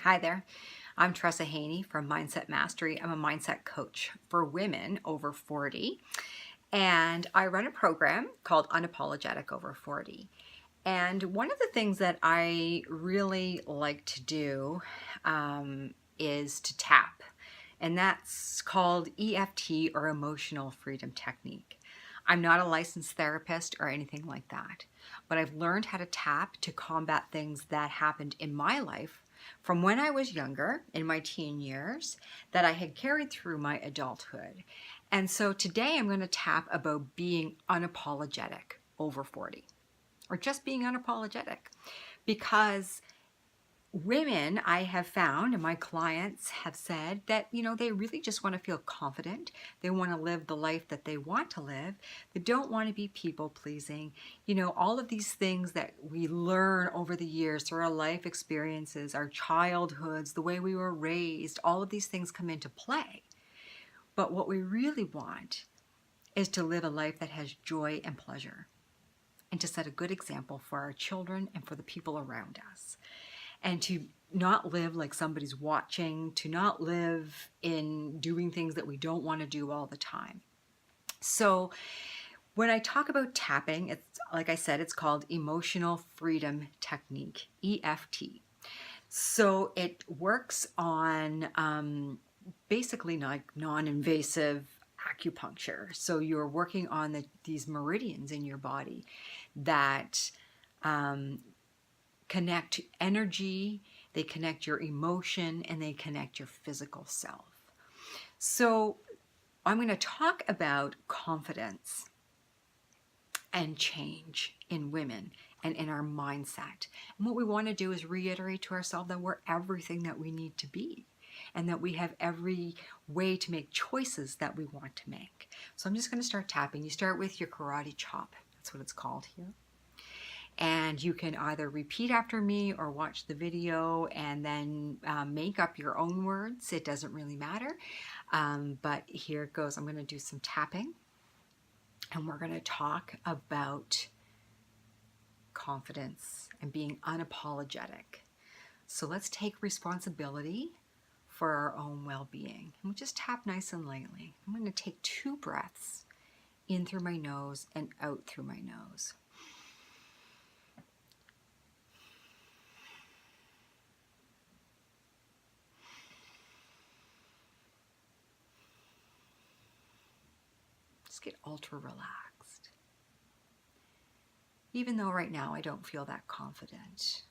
Hi there. I'm Tressa Haney from Mindset Mastery. I'm a mindset coach for women over 40, and I run a program called Unapologetic Over 40. And one of the things that I really like to do is to tap, and that's called EFT, or Emotional Freedom Technique. I'm not a licensed therapist or anything like that, but I've learned how to tap to combat things that happened in my life from when I was younger, in my teen years, that I had carried through my adulthood. And so today I'm going to tap about being unapologetic over 40, or just being unapologetic, because women, I have found, and my clients have said that, they really just want to feel confident. They want to live the life that they want to live. They don't want to be people pleasing. All of these things that we learn over the years through our life experiences, our childhoods, the way we were raised, all of these things come into play. But what we really want is to live a life that has joy and pleasure, and to set a good example for our children and for the people around us. And to not live like somebody's watching, to not live in doing things that we don't want to do all the time. So when I talk about tapping, it's like I said, it's called Emotional Freedom Technique, EFT. So it works on basically like non-invasive acupuncture. So you're working on these meridians in your body that connect energy, they connect your emotion, and they connect your physical self. So I'm going to talk about confidence and change in women and in our mindset. And what we want to do is reiterate to ourselves that we're everything that we need to be, and that we have every way to make choices that we want to make. So I'm just going to start tapping. You start with your karate chop. That's what it's called here. And you can either repeat after me or watch the video and then make up your own words. It doesn't really matter. But here it goes. I'm going to do some tapping, and we're going to talk about confidence and being unapologetic. So let's take responsibility for our own well-being. And we just tap nice and lightly. I'm going to take 2 breaths in through my nose and out through my nose. Get ultra relaxed. Even though right now I don't feel that confident,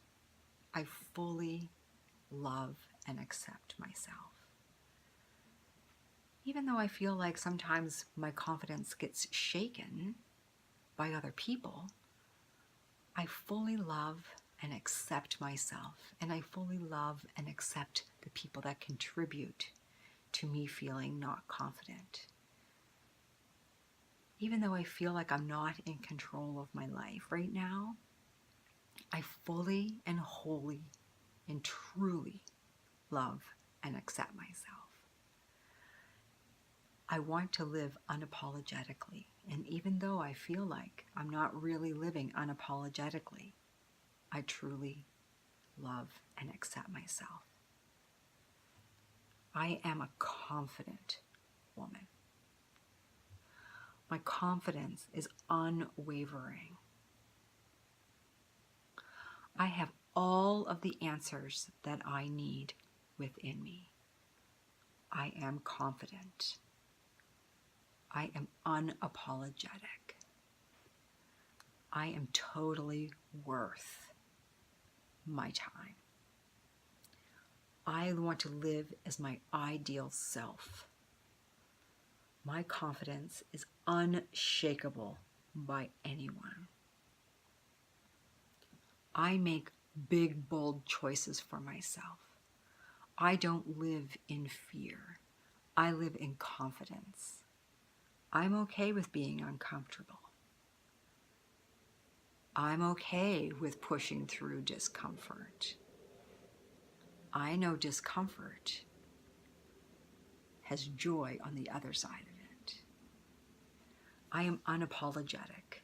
I fully love and accept myself. Even though I feel like sometimes my confidence gets shaken by other people, I fully love and accept myself, and I fully love and accept the people that contribute to me feeling not confident. Even though I feel like I'm not in control of my life right now, I fully and wholly and truly love and accept myself. I want to live unapologetically. And even though I feel like I'm not really living unapologetically, I truly love and accept myself. I am a confident woman. My confidence is unwavering. I have all of the answers that I need within me. I am confident. I am unapologetic. I am totally worth my time. I want to live as my ideal self. My confidence is unshakable by anyone. I make big, bold choices for myself. I don't live in fear. I live in confidence. I'm okay with being uncomfortable. I'm okay with pushing through discomfort. I know discomfort has joy on the other side of it. I am unapologetic.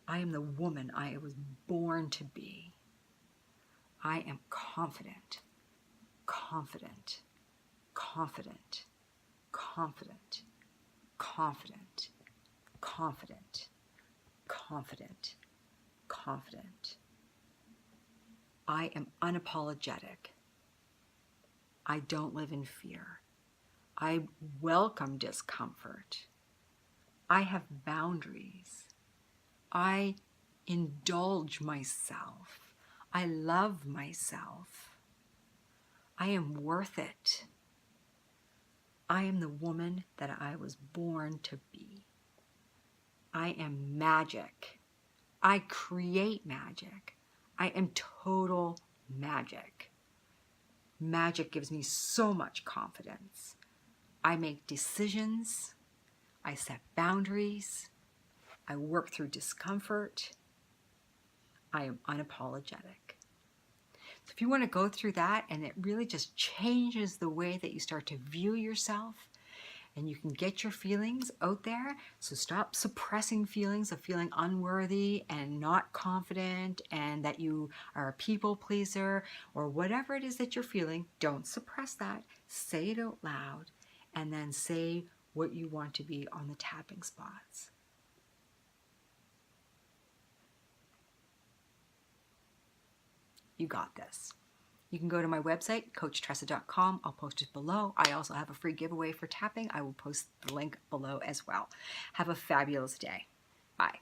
I am the woman I was born to be. I am confident. confident, confident, confident, confident, confident, confident, confident. I am unapologetic. I don't live in fear. I welcome discomfort. I have boundaries. I indulge myself. I love myself. I am worth it. I am the woman that I was born to be. I am magic. I create magic. I am total magic. Magic gives me so much confidence. I make decisions. I set boundaries. I work through discomfort. I am unapologetic. So if you want to go through that, and it really just changes the way that you start to view yourself, and you can get your feelings out there. So stop suppressing feelings of feeling unworthy and not confident and that you are a people pleaser or whatever it is that you're feeling. Don't suppress that. Say it out loud, and then say what you want to be on the tapping spots. You got this. You can go to my website, coachtressa.com. I'll post it below. I also have a free giveaway for tapping. I will post the link below as well. Have a fabulous day. Bye.